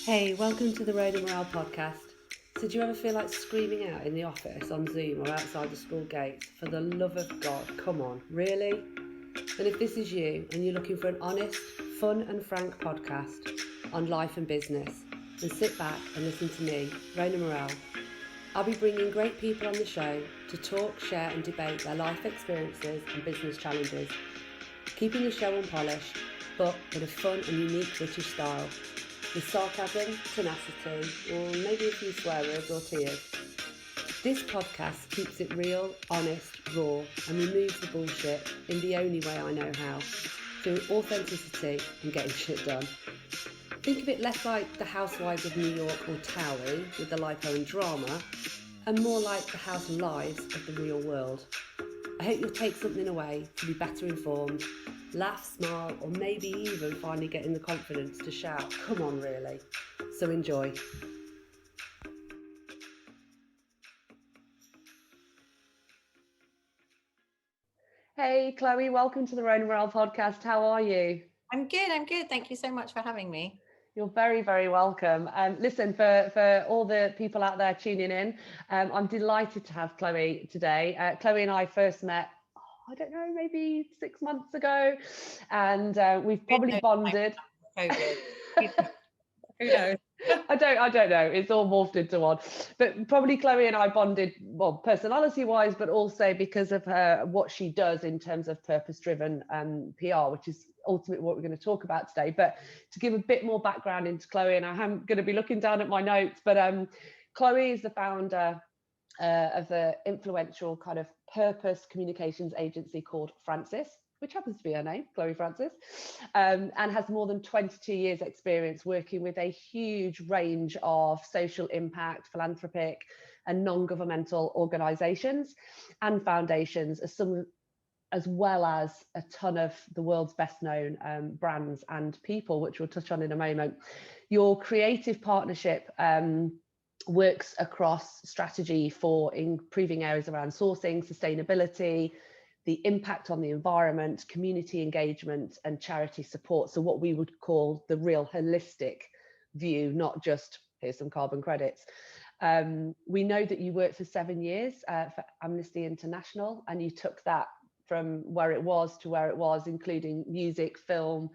Hey, welcome to the Road and Morale podcast. So do you ever feel like screaming out in the office, on Zoom or outside the school gates? For the love of God, come on, really? And if this is you and you're looking for an honest, fun and frank podcast on life and business, then sit back and listen to me, Rona Morale. I'll be bringing great people on the show to talk, share and debate their life experiences and business challenges, keeping the show unpolished, but in a fun and unique British style, with sarcasm, tenacity, or maybe a few swear words or tears. This podcast keeps it real, honest, raw, and removes the bullshit in the only way I know how, through authenticity and getting shit done. Think of it less like the Housewives of New York or Towie with the lipo and drama, and more like the house lives of the real world. I hope you'll take something away to be better informed, laugh, smile, or maybe even finally getting the confidence to shout, come on really. So enjoy. Hey Chloe, welcome to the Road and Morale podcast. How are you? I'm good. Thank you so much for having me. You're very, very welcome. Listen, for all the people out there tuning in, I'm delighted to have Chloe today. Chloe and I first met, I don't know, maybe 6 months ago, and we've probably bonded. COVID. Who knows? I don't know. It's all morphed into one. But probably Chloe and I bonded, well, personality-wise, but also because of what she does in terms of purpose-driven PR, which is ultimately what we're going to talk about today. But to give a bit more background into Chloe, and I'm going to be looking down at my notes, but Chloe is the founder of the influential kind of purpose communications agency called Franses, which happens to be her name, Chloe Frances, and has more than 22 years experience working with a huge range of social impact, philanthropic and non-governmental organisations and foundations, as well as a ton of the world's best known brands and people, which we'll touch on in a moment. Your creative partnership works across strategy for improving areas around sourcing, sustainability, the impact on the environment, community engagement and charity support. So what we would call the real holistic view, not just here's some carbon credits. We know that you worked for 7 years for Amnesty International, and you took that from where it was to where it was, including music, film,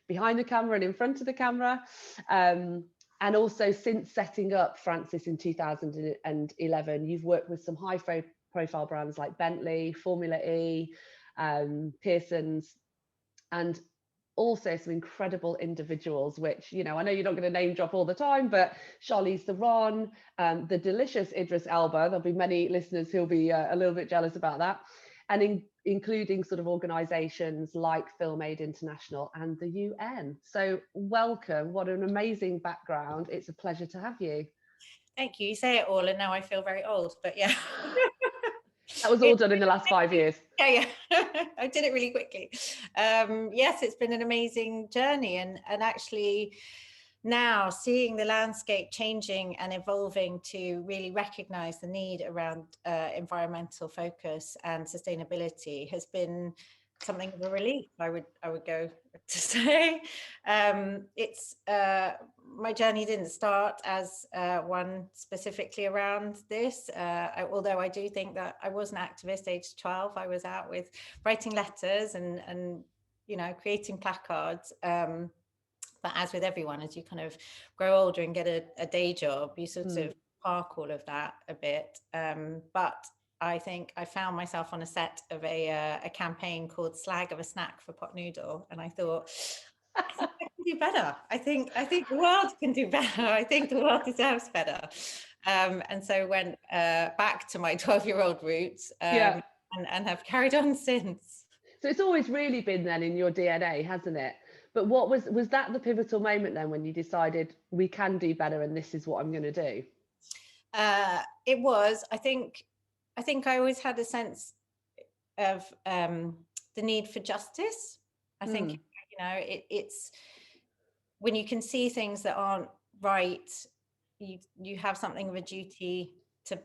behind the camera and in front of the camera. And also since setting up Frances in 2011, you've worked with some high profile brands like Bentley, Formula E, Pearson's, and also some incredible individuals, which, you know, I know you're not going to name drop all the time, but Charlize Theron, the delicious Idris Elba, there'll be many listeners who'll be a little bit jealous about that, and including sort of organisations like Film Aid International and the UN. So welcome, what an amazing background. It's a pleasure to have you. Thank you. You say it all and now I feel very old, but yeah. That was all done in the last 5 years. Yeah. I did it really quickly. Yes, it's been an amazing journey, and actually now seeing the landscape changing and evolving to really recognize the need around environmental focus and sustainability has been something of a relief, I would go to say. It's my journey didn't start as one specifically around this, although I do think that I was an activist age 12. I was out with writing letters and you know, creating placards. But as with everyone, as you kind of grow older and get a day job, you sort of park all of that a bit. But I think I found myself on a set of a campaign called Slag of a Snack for Pot Noodle. And I thought, I think I can do better. I think the world can do better. I think the world deserves better. And so went back to my 12-year-old roots and have carried on since. So it's always really been then in your DNA, hasn't it? But what was that the pivotal moment then when you decided we can do better and this is what I'm going to do? It was, I think I always had a sense of the need for justice. I think, you know, it's when you can see things that aren't right, you have something of a duty to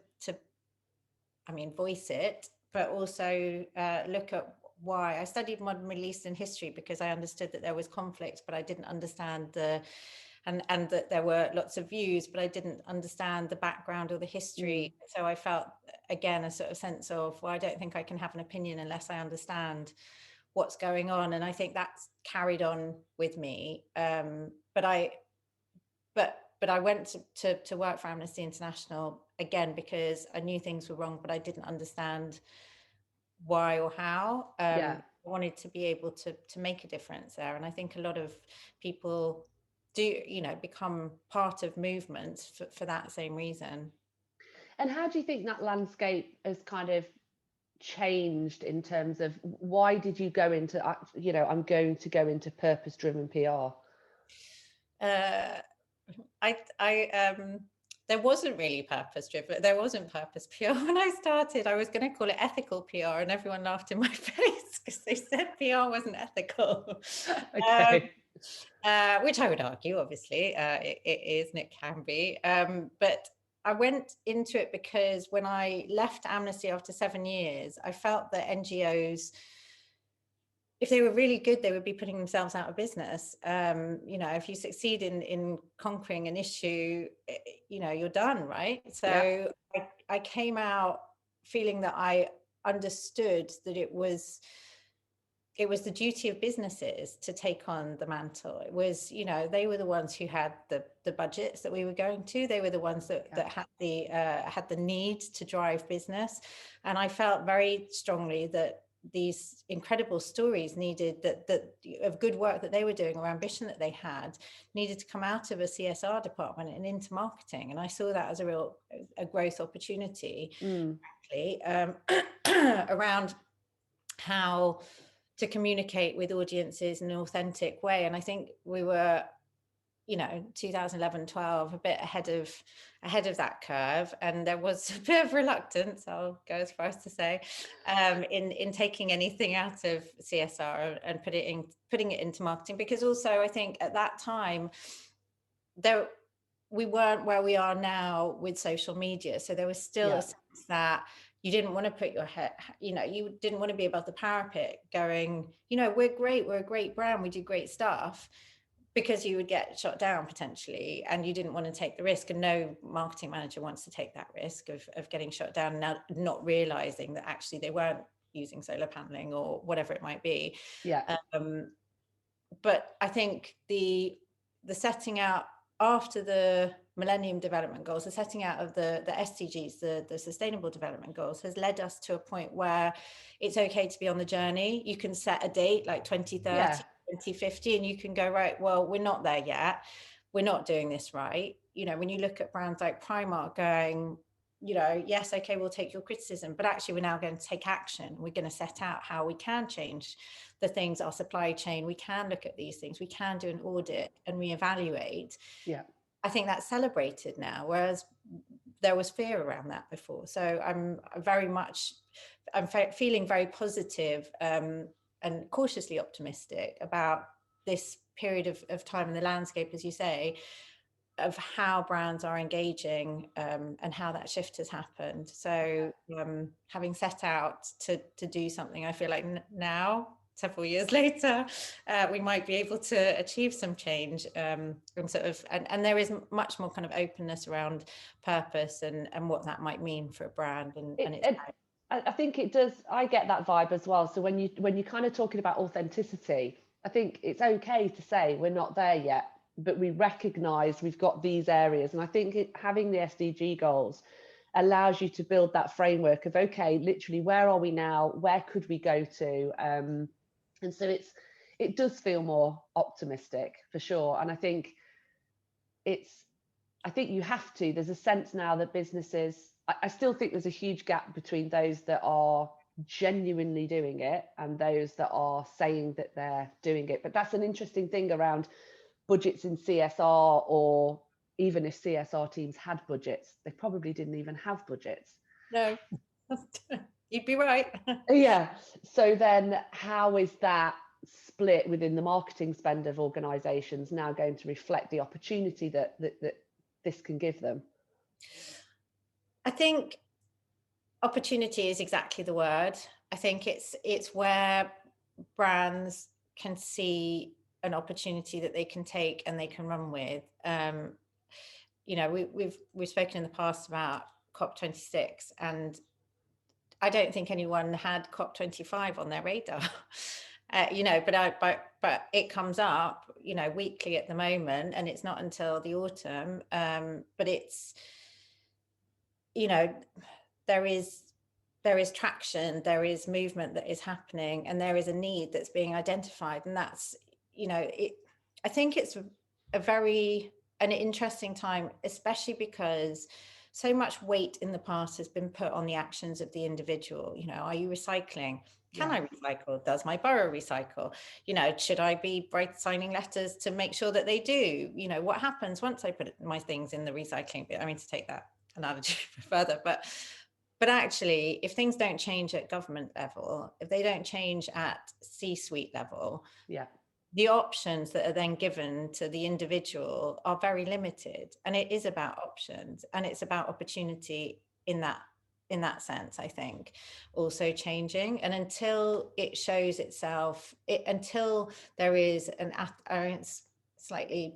I mean, voice it, but also look at why. I studied modern Middle Eastern history because I understood that there was conflict, but I didn't understand and that there were lots of views, but I didn't understand the background or the history. So I felt, again, a sort of sense of, well, I don't think I can have an opinion unless I understand what's going on. And I think that's carried on with me. But I went to work for Amnesty International, again, because I knew things were wrong, but I didn't understand why or how. I wanted to be able to make a difference there. And I think a lot of people do, you know, become part of movements for that same reason. And how do you think that landscape has kind of changed in terms of, why did you go into, you know, I'm going to go into purpose-driven PR? There wasn't really purpose driven. There wasn't purpose PR when I started. I was going to call it ethical PR, and everyone laughed in my face because they said PR wasn't ethical. Okay. Which I would argue, obviously, it is and it can be. But I went into it because when I left Amnesty after 7 years, I felt that NGOs, if they were really good, they would be putting themselves out of business. You know, if you succeed in conquering an issue, you know, you're done, right? So I came out feeling that I understood that it was the duty of businesses to take on the mantle. It was, you know, they were the ones who had the budgets that we were going to. They were the ones that had the need to drive business. And I felt very strongly that these incredible stories needed that of good work that they were doing, or ambition that they had, needed to come out of a CSR department and into marketing. And I saw that as a growth opportunity, frankly, around how to communicate with audiences in an authentic way. And I think we were, you know, 2011, 12, a bit ahead of that curve. And there was a bit of reluctance, I'll go as far as to say, in taking anything out of CSR and putting it into marketing. Because also, I think at that time, we weren't where we are now with social media. So there was still a sense that you didn't want to put your head, you know, you didn't want to be above the parapet going, you know, we're great, we're a great brand, we do great stuff, because you would get shot down potentially, and you didn't want to take the risk. And no marketing manager wants to take that risk of getting shot down, now not realizing that actually they weren't using solar paneling or whatever it might be. But I think the setting out after the Millennium Development Goals, the setting out of the SDGs, the Sustainable Development Goals, has led us to a point where it's okay to be on the journey. You can set a date like 2030, 2050, and you can go, right, well, we're not there yet. We're not doing this right. You know, when you look at brands like Primark going, you know, yes, okay, we'll take your criticism, but actually we're now going to take action. We're going to set out how we can change the things, our supply chain. We can look at these things. We can do an audit and reevaluate. I think that's celebrated now, whereas there was fear around that before. So I'm feeling very positive and cautiously optimistic about this period of time in the landscape, as you say, of how brands are engaging and how that shift has happened. So having set out to do something, I feel like now, several years later, we might be able to achieve some change and there is much more kind of openness around purpose and what that might mean for a brand. I think it does. I get that vibe as well. So when you're kind of talking about authenticity, I think it's okay to say we're not there yet, but we recognize we've got these areas. And I think having the SDG goals allows you to build that framework of, okay, literally, where are we now? Where could we go to? And so it does feel more optimistic for sure. And I think you have to. There's a sense now that businesses, I still think there's a huge gap between those that are genuinely doing it and those that are saying that they're doing it. But that's an interesting thing around budgets in CSR, or even if CSR teams had budgets, they probably didn't even have budgets. No, you'd be right. So then how is that split within the marketing spend of organizations now going to reflect the opportunity that this can give them? I think opportunity is exactly the word. I think it's where brands can see an opportunity that they can take and they can run with. You know, we've spoken in the past about COP26, and I don't think anyone had COP25 on their radar. You know, but it comes up, you know, weekly at the moment, and it's not until the autumn. But it's, you know, there is traction, there is movement that is happening, and there is a need that's being identified, and that's, you know, I think it's an interesting time, especially because so much weight in the past has been put on the actions of the individual. You know, are you recycling? Can I recycle? Does my borough recycle? You know, should I be signing letters to make sure that they do? You know, what happens once I put my things in the recycling bin? I mean, to take that analogy further, but actually, if things don't change at government level, if they don't change at C-suite level, the options that are then given to the individual are very limited. And it is about options, and it's about opportunity in that sense, I think, also changing. And until it shows itself, until there is slightly,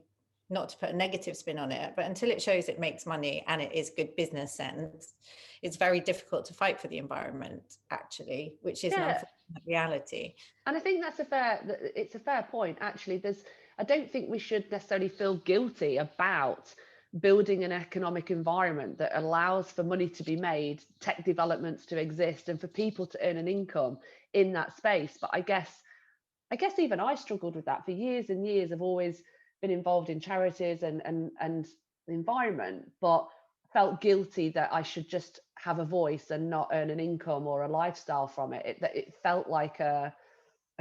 not to put a negative spin on it, but until it shows it makes money and it is good business sense, it's very difficult to fight for the environment, actually, which is an unfortunate reality. And I think it's a fair point, actually. I don't think we should necessarily feel guilty about building an economic environment that allows for money to be made, tech developments to exist, and for people to earn an income in that space. But I guess even I struggled with that for years and years. I've always been involved in charities and the environment, but felt guilty that I should just have a voice and not earn an income or a lifestyle from it. It felt like a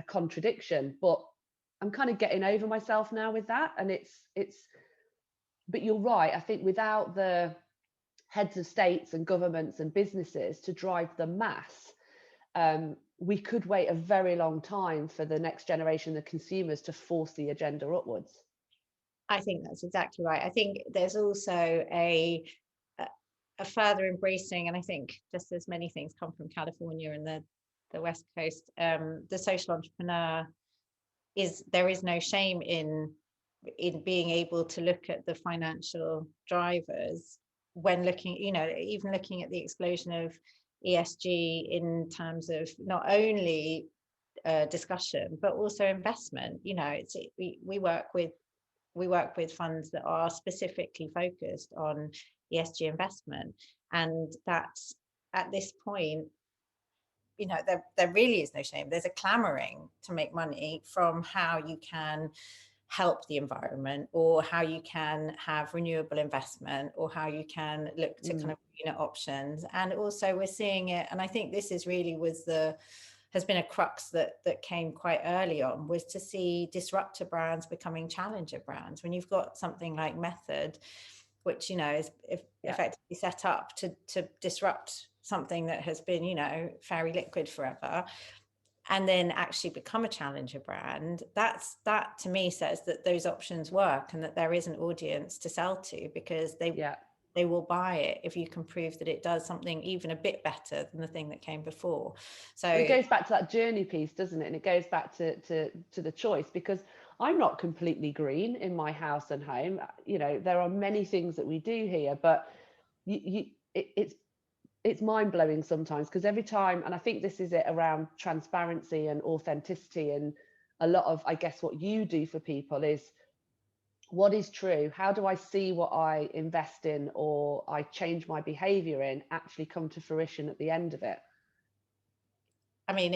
contradiction, but I'm kind of getting over myself now with that. And but you're right. I think without the heads of states and governments and businesses to drive the mass, we could wait a very long time for the next generation of consumers to force the agenda upwards. I think that's exactly right. I think there's also a further embracing, and I think just as many things come from California and the West Coast, the social entrepreneur there is no shame in being able to look at the financial drivers when looking, you know, even looking at the explosion of ESG in terms of not only discussion but also investment. You know, we work with funds that are specifically focused on ESG investment, and that's, at this point, you know, there really is no shame. There's a clamoring to make money from how you can help the environment, or how you can have renewable investment, or how you can look to kind of greener options. And also we're seeing it, and I think this is really has been a crux that came quite early on, was to see disruptor brands becoming challenger brands. When you've got something like Method, which, you know, is effectively set up to disrupt something that has been, you know, fairy liquid forever, and then actually become a challenger brand, that to me says that those options work, and that there is an audience to sell to, because they will buy it if you can prove that it does something even a bit better than the thing that came before. So it goes back to that journey piece, doesn't it? And it goes back to the choice, because I'm not completely green in my house and home. You know, there are many things that we do here, but it's mind-blowing sometimes, because every time, and I think this is it around transparency and authenticity, and a lot of, I guess, what you do for people is, what is true? How do I see what I invest in or I change my behavior in actually come to fruition at the end of it? I mean,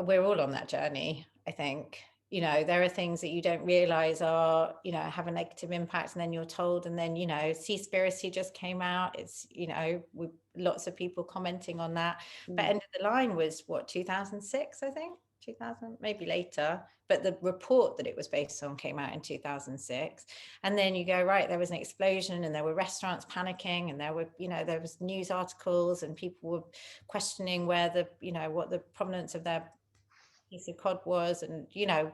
we're all on that journey, I think. You know, there are things that you don't realize are, you know, have a negative impact, and then you're told, and then, you know, Seaspiracy just came out. It's, you know, with lots of people commenting on that. But End of the Line was what, 2006, I think, 2000, maybe later. But the report that it was based on came out in 2006. And then you go, right, there was an explosion, and there were restaurants panicking, and there were, you know, there was news articles, and people were questioning where you know, what the provenance of their piece of cod was. And, you know,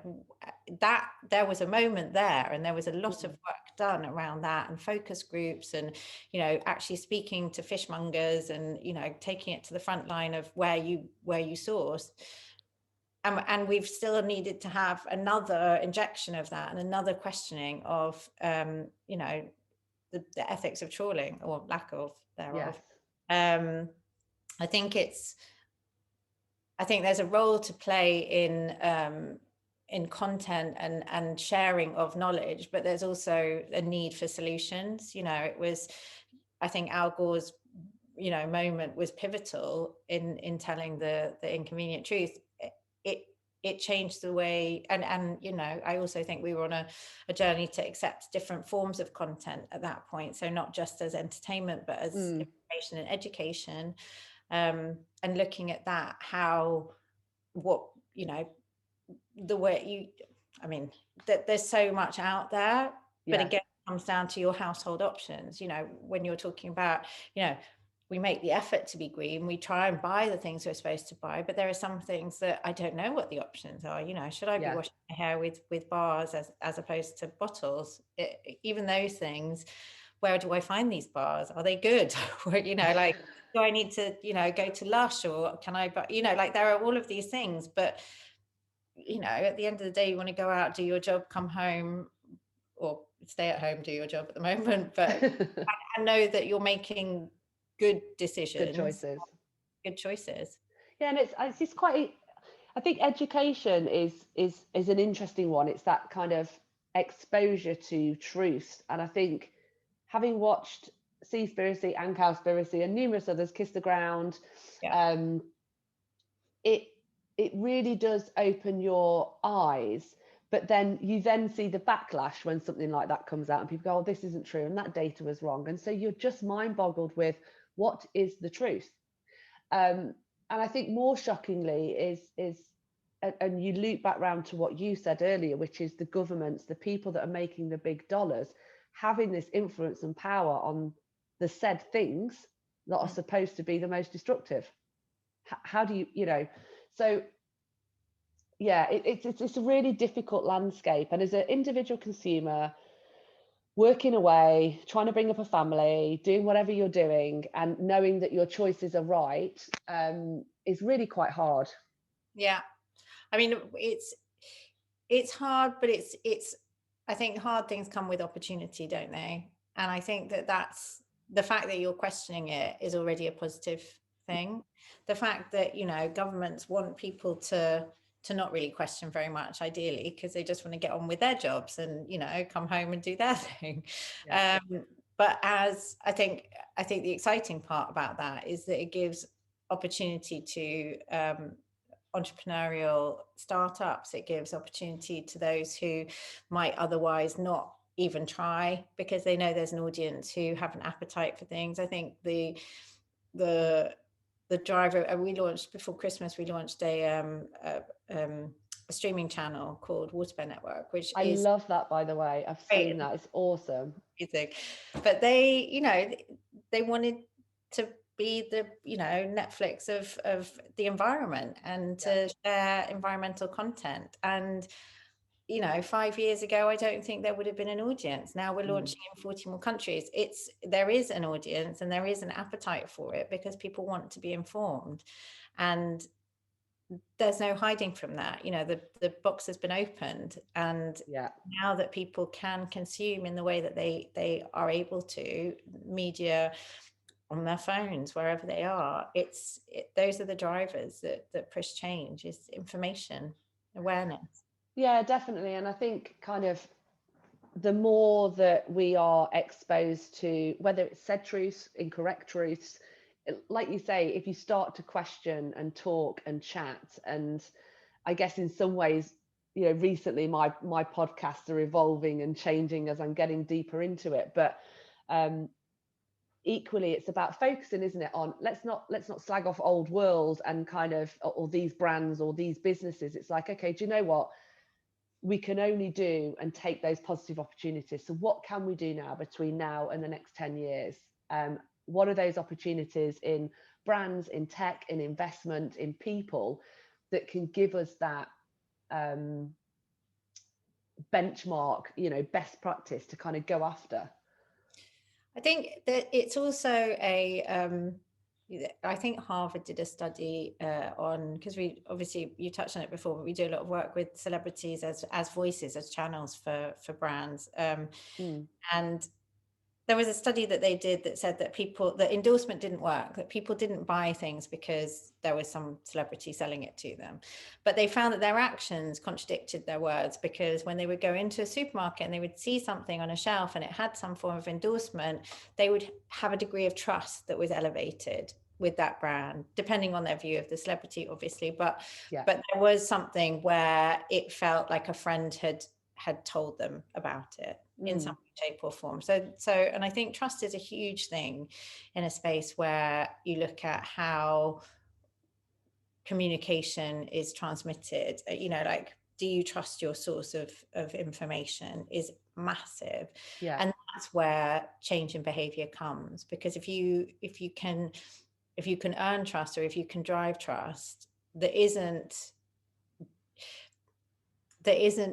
that there was a moment there, and there was a lot of work done around that, and focus groups, and, you know, actually speaking to fishmongers, and, you know, taking it to the front line of where you source. and we've still needed to have another injection of that and another questioning of, you know, the ethics of trawling or lack of thereof. Yes. I think there's a role to play in content and sharing of knowledge, but there's also a need for solutions. You know, I think Al Gore's, you know, moment was pivotal in telling the inconvenient truth. It changed the way, and you know, I also think we were on a journey to accept different forms of content at that point. So not just as entertainment, but as information and education, and looking at that, you know, the way I mean, there's so much out there, but again, it comes down to your household options. You know, when you're talking about, you know, we make the effort to be green, we try and buy the things we're supposed to buy, but there are some things that I don't know what the options are. You know, should I be washing my hair with bars as opposed to bottles? Even those things, where do I find these bars? Are they good? You know, like, do I need to, you know, go to Lush, or can I buy, you know, like, there are all of these things, but you know, at the end of the day, you want to go out, do your job, come home, or stay at home, do your job at the moment, but I know that you're making good decisions, good choices. Yeah, and it's just quite, I think education is an interesting one. It's that kind of exposure to truth, and I think having watched Seaspiracy and Cowspiracy and numerous others, Kiss the Ground, it really does open your eyes. But then you see the backlash when something like that comes out and people go, oh, this isn't true, and that data was wrong. And so you're just mind boggled with what is the truth. And I think more shockingly is, and you loop back round to what you said earlier, which is the governments, the people that are making the big dollars, having this influence and power on the said things that are supposed to be the most destructive. How do you, you know, so yeah, it's a really difficult landscape. And as an individual consumer, working away, trying to bring up a family, doing whatever you're doing, and knowing that your choices are right, is really quite hard. Yeah, I mean, it's hard, but it's I think hard things come with opportunity, don't they? And I think that's the fact that you're questioning it is already a positive thing. The fact that, you know, governments want people to not really question very much, ideally, because they just want to get on with their jobs and, you know, come home and do their thing. Yeah. But as I think the exciting part about that is that it gives opportunity to entrepreneurial startups. It gives opportunity to those who might otherwise not even try, because they know there's an audience who have an appetite for things. I think the driver, we launched before Christmas, we launched a streaming channel called Waterfall Network, which I love that, by the way. I've seen that. It's awesome. But they, you know, they wanted to be the, you know, Netflix of the environment, and to share environmental content. And, you know, 5 years ago, I don't think there would have been an audience. Now we're launching in 40 more countries. There is an audience, and there is an appetite for it, because people want to be informed. And there's no hiding from that. You know, the box has been opened, and now that people can consume in the way that they are able to, media on their phones, wherever they are, those are the drivers that push change, is information, awareness. Yeah, definitely. And I think kind of the more that we are exposed to, whether it's said truths, incorrect truths, like you say, if you start to question and talk and chat, and I guess in some ways, you know, recently my podcasts are evolving and changing as I'm getting deeper into it. But equally, it's about focusing, isn't it, on let's not slag off old world and kind of, or these brands or these businesses. It's like, okay, do you know what we can only do and take those positive opportunities? So what can we do now between now and the next 10 years? What are those opportunities in brands, in tech, in investment, in people, that can give us that benchmark, you know, best practice to kind of go after? I think that it's also I think Harvard did a study on, because we obviously, you touched on it before, but we do a lot of work with celebrities as voices, as channels for brands. And there was a study that they did that said that the endorsement didn't work, that people didn't buy things because there was some celebrity selling it to them. But they found that their actions contradicted their words, because when they would go into a supermarket and they would see something on a shelf and it had some form of endorsement, they would have a degree of trust that was elevated with that brand, depending on their view of the celebrity, obviously. But there was something where it felt like a friend had told them about it in some shape or form. So, and I think trust is a huge thing in a space where you look at how communication is transmitted. Like, do you trust your source of information is massive. And that's where change in behavior comes, because if you can earn trust, or if you can drive trust that isn't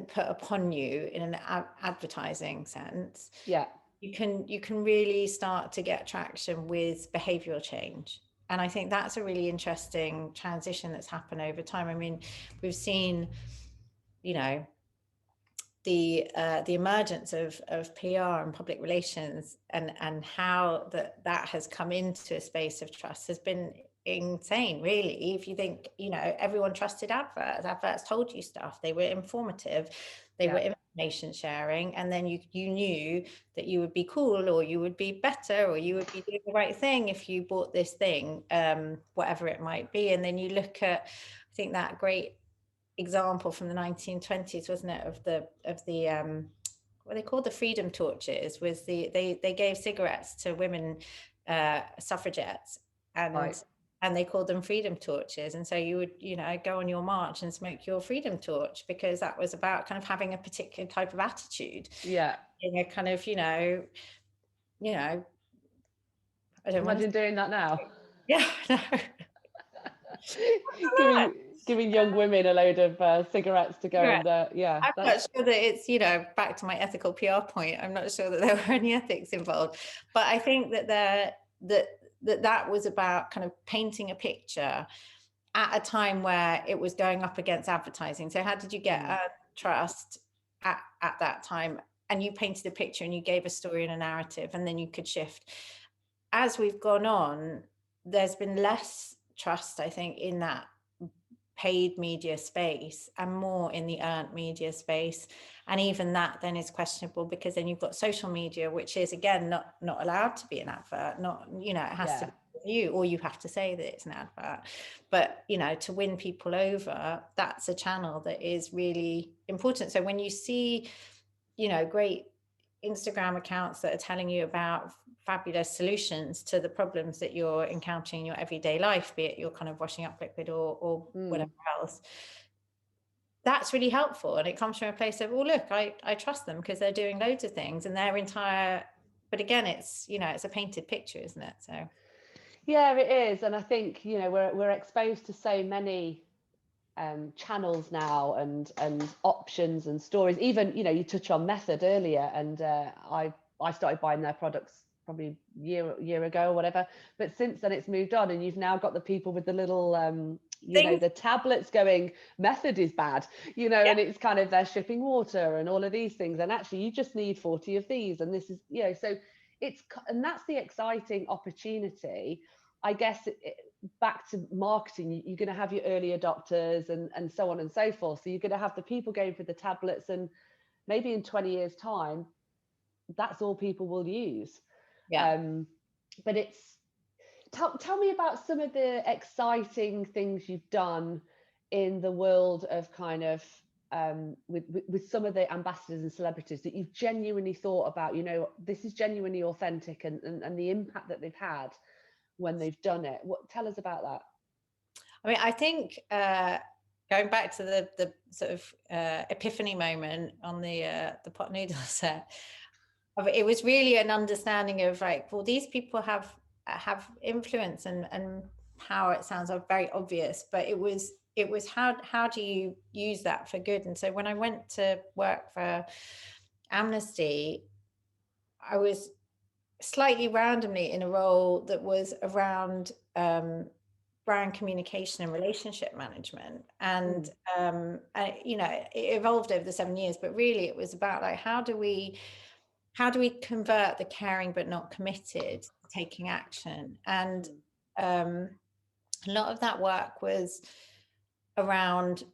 put upon you in an advertising sense, you can really start to get traction with behavioral change. And I think that's a really interesting transition that's happened over time. I mean, we've seen, the emergence of PR and public relations, and how that has come into a space of trust has been insane, really. If you think, everyone trusted adverts told you stuff, they were informative, they were information sharing, and then you knew that you would be cool, or you would be better, or you would be doing the right thing if you bought this thing, whatever it might be. And then you look at, I think, that great example from the 1920s, wasn't it, of the what they called the freedom torches, was they gave cigarettes to women suffragettes, and they called them freedom torches. And so you would, go on your march and smoke your freedom torch, because that was about kind of having a particular type of attitude. In a kind of, I don't imagine doing that now. Giving young women a load of cigarettes to go and I'm not sure that it's, back to my ethical PR point, I'm not sure that there were any ethics involved, but I think that that was about kind of painting a picture at a time where it was going up against advertising. So how did you get trust at that time? And you painted a picture and you gave a story and a narrative, and then you could shift. As we've gone on, there's been less trust, I think, in that paid media space, and more in the earned media space. And even that then is questionable, because then you've got social media, which is, again, not allowed to be an advert, it has to be you, or you have to say that it's an advert. But to win people over, that's a channel that is really important. So when you see great Instagram accounts that are telling you about fabulous solutions to the problems that you're encountering in your everyday life, be it you're kind of washing up liquid or whatever else, that's really helpful. And it comes from a place of, well, look, I trust them because they're doing loads of things, and their entire, but again, it's, it's a painted picture, isn't it? So yeah, it is. And I think, we're exposed to so many channels now, and options and stories. Even, you touch on Method earlier, and I started buying their products probably year ago or whatever, but since then it's moved on, and you've now got the people with the little the tablets going, Method is bad, and it's kind of, they're shipping water and all of these things, and actually you just need 40 of these, and this is, so it's, and that's the exciting opportunity, I guess. Back to marketing, you're going to have your early adopters and so on and so forth. So you're going to have the people going for the tablets, and maybe in 20 years time, that's all people will use. But it's, tell me about some of the exciting things you've done in the world of kind of with some of the ambassadors and celebrities that you've genuinely thought about, this is genuinely authentic, and the impact that they've had when they've done it. Tell us about that. I mean, I think going back to the sort of epiphany moment on the pot noodle set, it was really an understanding of, like, well, these people have influence and power. It sounds very obvious, but it was how do you use that for good? And so when I went to work for Amnesty, I was slightly randomly in a role that was around brand communication and relationship management. And, you know, it evolved over the 7 years, but really it was about like, how do we convert the caring but not committed to taking action? And a lot of that work was around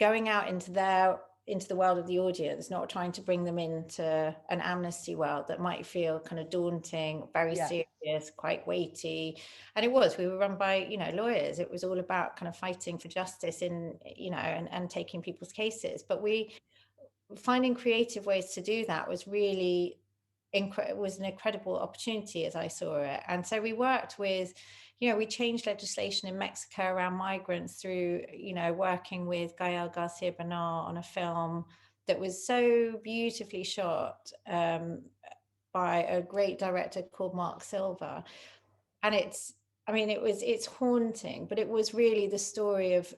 going out into the world of the audience, not trying to bring them into an Amnesty world that might feel kind of daunting, very serious, quite weighty. And we were run by, you know, lawyers. It was all about kind of fighting for justice in, you know, and taking people's cases. But finding creative ways to do that was really was an incredible opportunity as I saw it. And so we worked with, you know, we changed legislation in Mexico around migrants through, you know, working with Gael Garcia Bernal on a film that was so beautifully shot by a great director called Mark Silva. And it's haunting, but it was really the story of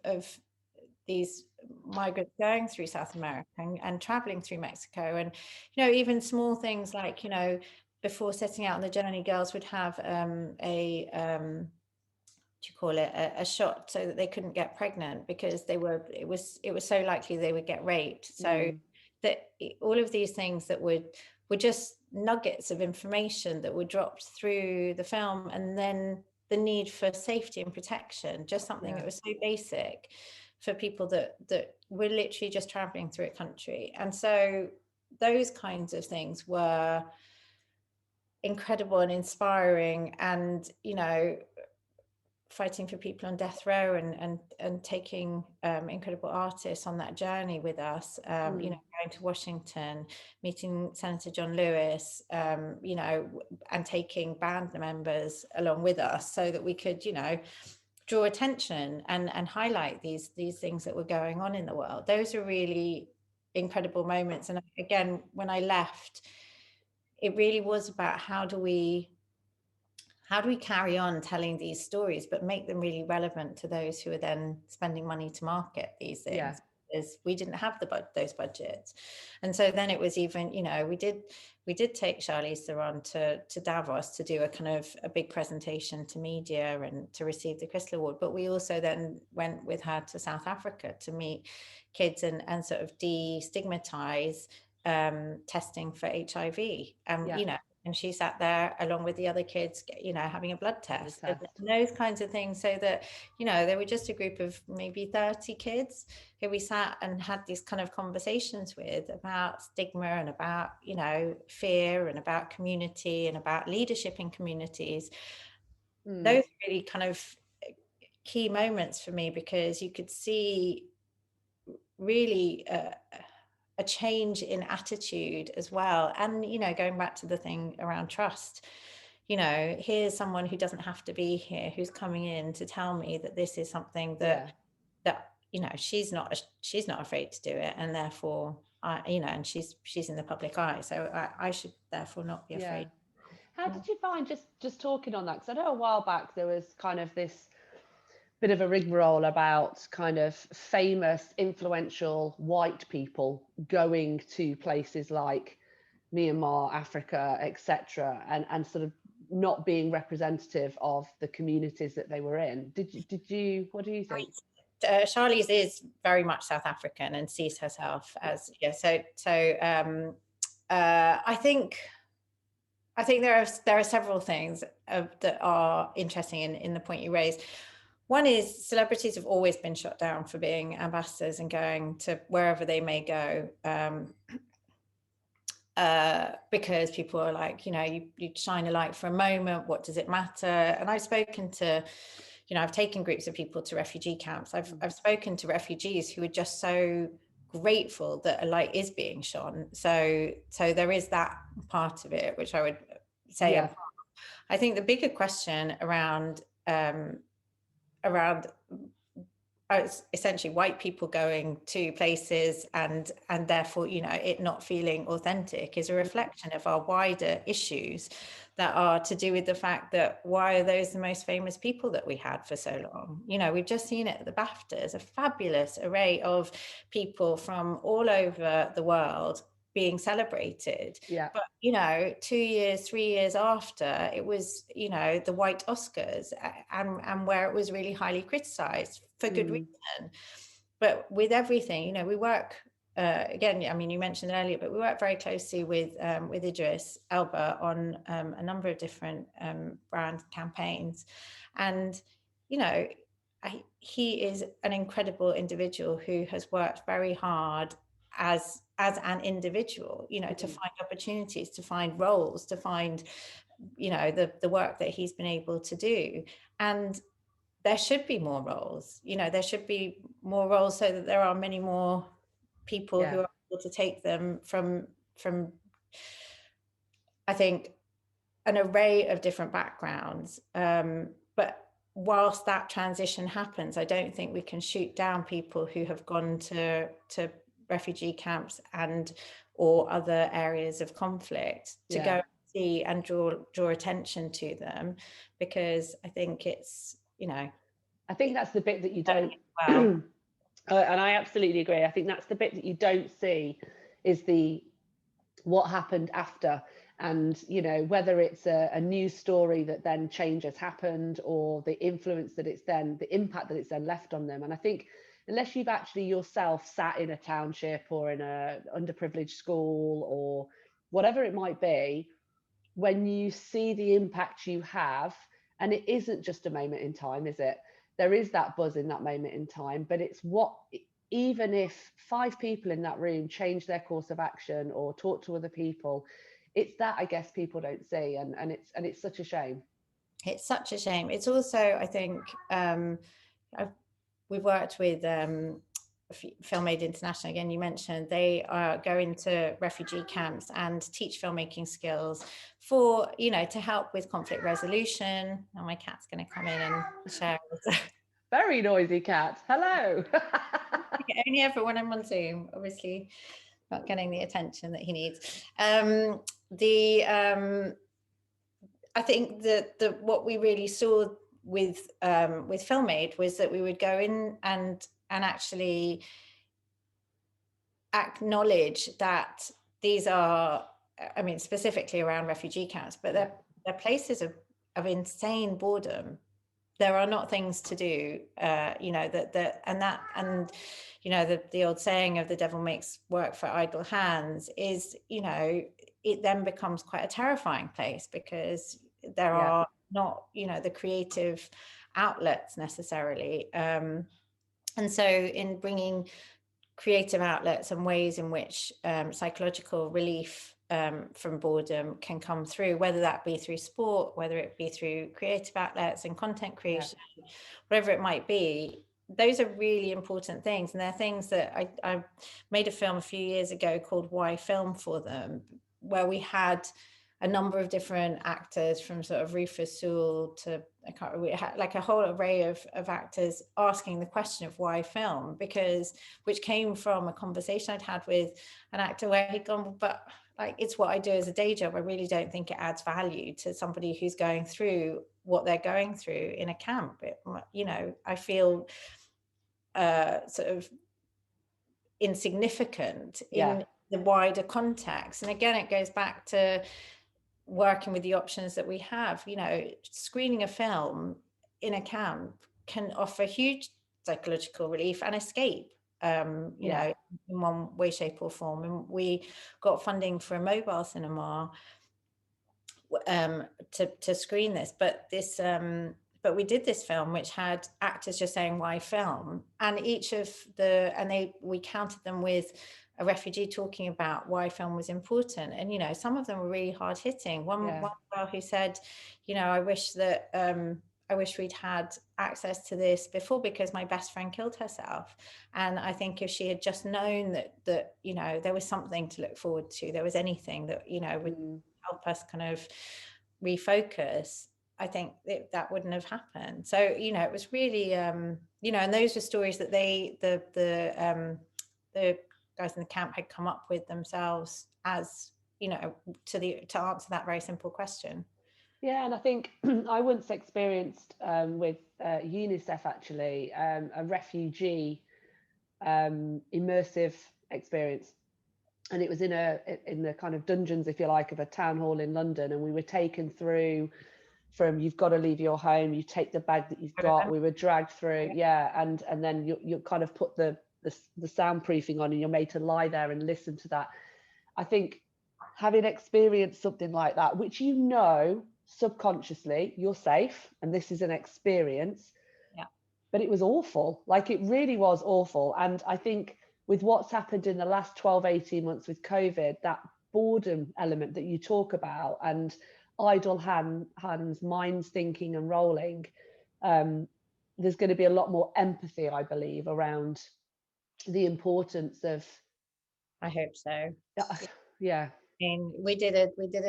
these migrants going through South America and traveling through Mexico. And, you know, even small things like, you know, before setting out on the journey, girls would have a shot so that they couldn't get pregnant because it was so likely they would get raped. So that all of these things that were just nuggets of information that were dropped through the film, and then the need for safety and protection, just something that was so basic for people that were literally just traveling through a country. And so those kinds of things were incredible and inspiring. And, you know, fighting for people on death row and taking incredible artists on that journey with us, you know, going to Washington, meeting Senator John Lewis, you know, and taking band members along with us so that we could, you know, draw attention and highlight these things that were going on in the world. Those are really incredible moments. And again, when I left, it really was about how do we carry on telling these stories, but make them really relevant to those who are then spending money to market these things. Because we didn't have those budgets. And so then it was even, you know, we did take Charlize Theron to Davos to do a big presentation to media and to receive the Crystal Award. But we also then went with her to South Africa to meet kids and sort of destigmatize testing for HIV. You know, and she sat there along with the other kids, you know, having a blood test. And those kinds of things, so that, you know, they were just a group of maybe 30 kids who we sat and had these kind of conversations with about stigma and about, you know, fear and about community and about leadership in communities. Those are really kind of key moments for me, because you could see really a change in attitude as well. And, you know, going back to the thing around trust, you know, here's someone who doesn't have to be here, who's coming in to tell me that this is something that you know, she's not afraid to do it, and therefore you know, and she's in the public eye, so I should therefore not be afraid. How did you find, just talking on that, because I know a while back there was kind of this bit of a rigmarole about kind of famous, influential white people going to places like Myanmar, Africa, etc., and sort of not being representative of the communities that they were in. Did you? What do you think? Charlize is very much South African and sees herself as I think there are several things that are interesting in the point you raised. One is celebrities have always been shot down for being ambassadors and going to wherever they may go, because people are like, you know, you shine a light for a moment, what does it matter? And I've spoken to, you know, I've taken groups of people to refugee camps. I've spoken to refugees who are just so grateful that a light is being shone. So there is that part of it, which I would say. I think the bigger question around essentially white people going to places and therefore, you know, it not feeling authentic is a reflection of our wider issues that are to do with the fact that why are those the most famous people that we had for so long? You know, we've just seen it at the BAFTAs, a fabulous array of people from all over the world being celebrated. Yeah. But, you know, 2 years, 3 years after, it was, you know, the white Oscars, and where it was really highly criticized for good reason. But with everything, you know, we work, again, I mean, you mentioned earlier, but we work very closely with Idris Elba on a number of different brand campaigns. And, you know, he is an incredible individual who has worked very hard as an individual, you know, to find opportunities, to find roles, to find, you know, the work that he's been able to do. And there should be more roles, you know, there should be more roles so that there are many more people who are able to take them from, I think, an array of different backgrounds. But whilst that transition happens, I don't think we can shoot down people who have gone to refugee camps and or other areas of conflict to go see and draw attention to them, because I think it's, you know, I think that's the bit that you don't and I absolutely agree. I think that's the bit that you don't see, is what happened after. And, you know, whether it's a news story that then change has happened, or the influence that it's then, the impact that it's then left on them. And I think unless you've actually yourself sat in a township or in a underprivileged school or whatever it might be, when you see the impact you have, and it isn't just a moment in time, is it? There is that buzz in that moment in time, but it's even if 5 people in that room change their course of action or talk to other people, it's that, I guess, people don't see, and it's such a shame. It's such a shame. It's also, I think, we've worked with Film Aid International, again, you mentioned, they go into refugee camps and teach filmmaking skills for, you know, to help with conflict resolution. Oh, my cat's going to come in and share. Very noisy cat. Hello. Only ever when I'm on Zoom, obviously not getting the attention that he needs. I think that what we really saw with Film Aid was that we would go in and actually acknowledge that these are, I mean, specifically around refugee camps, but they're places of insane boredom. There are not things to do, you know, and you know, the old saying of the devil makes work for idle hands is, you know, it then becomes quite a terrifying place, because there are not, you know, the creative outlets necessarily. And so in bringing creative outlets and ways in which psychological relief from boredom can come through, whether that be through sport, whether it be through creative outlets and content creation, whatever it might be, those are really important things. And they're things that I made a film a few years ago called Why Film for Them, where we had a number of different actors, from sort of Rufus Sewell to, I can't remember, we had like a whole array of actors asking the question of why film, which came from a conversation I'd had with an actor where he'd gone, but like, it's what I do as a day job. I really don't think it adds value to somebody who's going through what they're going through in a camp. You know, I feel sort of insignificant in the wider context. And again, it goes back to working with the options that we have. You know, screening a film in a camp can offer huge psychological relief and escape, you know, in one way, shape or form. And we got funding for a mobile cinema to screen this, but we did this film which had actors just saying why film, and we counted them with a refugee talking about why film was important. And, you know, some of them were really hard hitting. One girl who said, you know, I wish we'd had access to this before, because my best friend killed herself. And I think if she had just known that, you know, there was something to look forward to, there was anything that, you know, would help us kind of refocus, I think that wouldn't have happened. So, you know, it was really, you know, and those were stories that the guys in the camp had come up with themselves, as, you know, to answer that very simple question. Yeah, and I think I once experienced with UNICEF actually a refugee immersive experience, and it was in the kind of dungeons, if you like, of a town hall in London, and we were taken through from you've got to leave your home, you take the bag that you've got. We were dragged through, and then you kind of put the soundproofing on, and you're made to lie there and listen to that. I think having experienced something like that, which subconsciously you're safe and this is an experience, but it was awful. Like, it really was awful. And I think with what's happened in the last 12-18 months with COVID, that boredom element that you talk about, and idle hands, minds thinking and rolling, there's going to be a lot more empathy, I believe, around the importance of. I hope so. Yeah. I mean, we did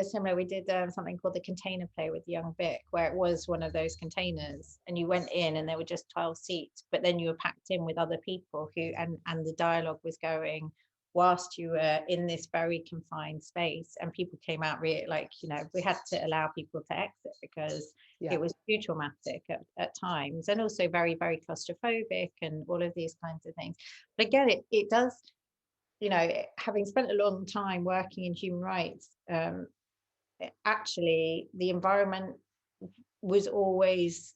something called the container play with young Vic, where it was one of those containers, and you went in and there were just 12 seats, but then you were packed in with other people and the dialogue was going whilst you were in this very confined space, and people came out really, like, we had to allow people to exit because it was too traumatic at times, and also very, very claustrophobic and all of these kinds of things. But again, it does, having spent a long time working in human rights, actually the environment was always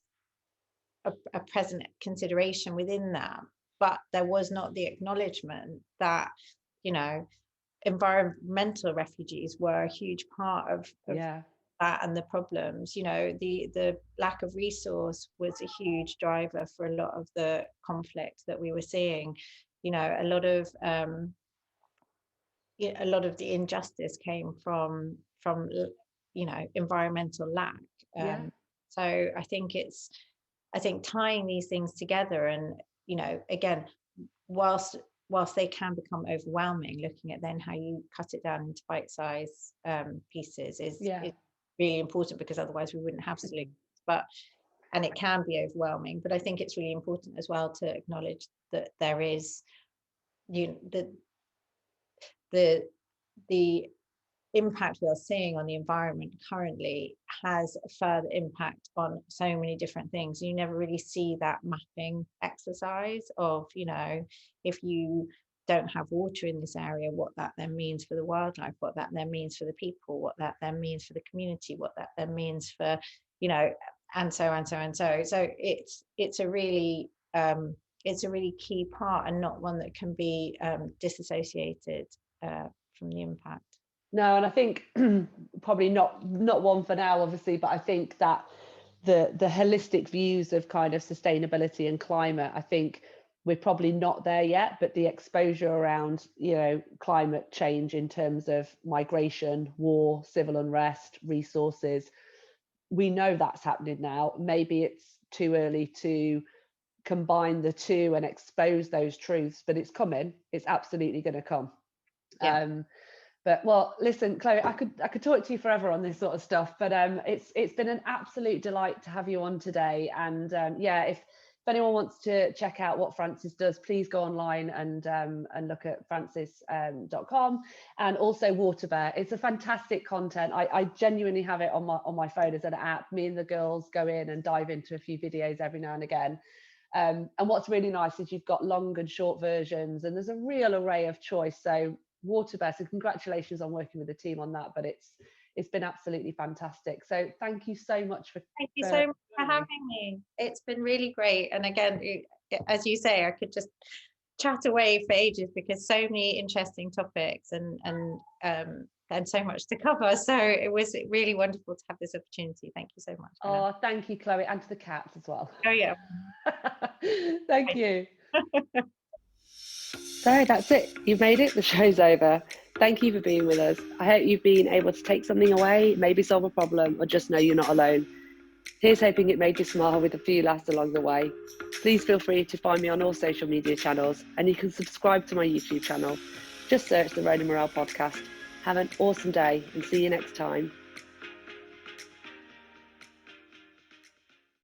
a present consideration within that, but there was not the acknowledgement that environmental refugees were a huge part of that and the problems. The lack of resource was a huge driver for a lot of the conflict that we were seeing. A lot of the injustice came from environmental lack. So I think tying these things together, and again, whilst they can become overwhelming, looking at then how you cut it down into bite-sized pieces is really important, because otherwise we wouldn't have solutions. And it can be overwhelming, but I think it's really important as well to acknowledge that there is the impact we are seeing on the environment currently has a further impact on so many different things. You never really see that mapping exercise of, if you don't have water in this area, what that then means for the wildlife, what that then means for the people, what that then means for the community, what that then means for, and so on. So it's a really key part, and not one that can be disassociated from the impact. No, and I think probably not one for now, obviously, but I think that the holistic views of kind of sustainability and climate, I think we're probably not there yet, but the exposure around, climate change in terms of migration, war, civil unrest, resources, we know that's happening now. Maybe it's too early to combine the two and expose those truths, but it's coming. It's absolutely going to come. But well, listen, Chloe, I could talk to you forever on this sort of stuff, but it's been an absolute delight to have you on today. And if anyone wants to check out what Frances does, please go online and look at frances.com, and also Waterbear. It's a fantastic content. I genuinely have it on my phone as an app. Me and the girls go in and dive into a few videos every now and again. And what's really nice is you've got long and short versions, and there's a real array of choice. So Waterbear, so congratulations on working with the team on that, but it's been absolutely fantastic. So thank you so much for having me. It's been really great, and again, as you say, I could just chat away for ages, because so many interesting topics and so much to cover. So it was really wonderful to have this opportunity. Thank you so much. Oh, thank you, Chloe, and to the cats as well. Oh yeah. Thank you. So that's it. You've made it. The show's over. Thank you for being with us. I hope you've been able to take something away, maybe solve a problem, or just know you're not alone. Here's hoping it made you smile with a few laughs along the way. Please feel free to find me on all social media channels, and you can subscribe to my YouTube channel. Just search the Rona Morel Podcast. Have an awesome day, and see you next time.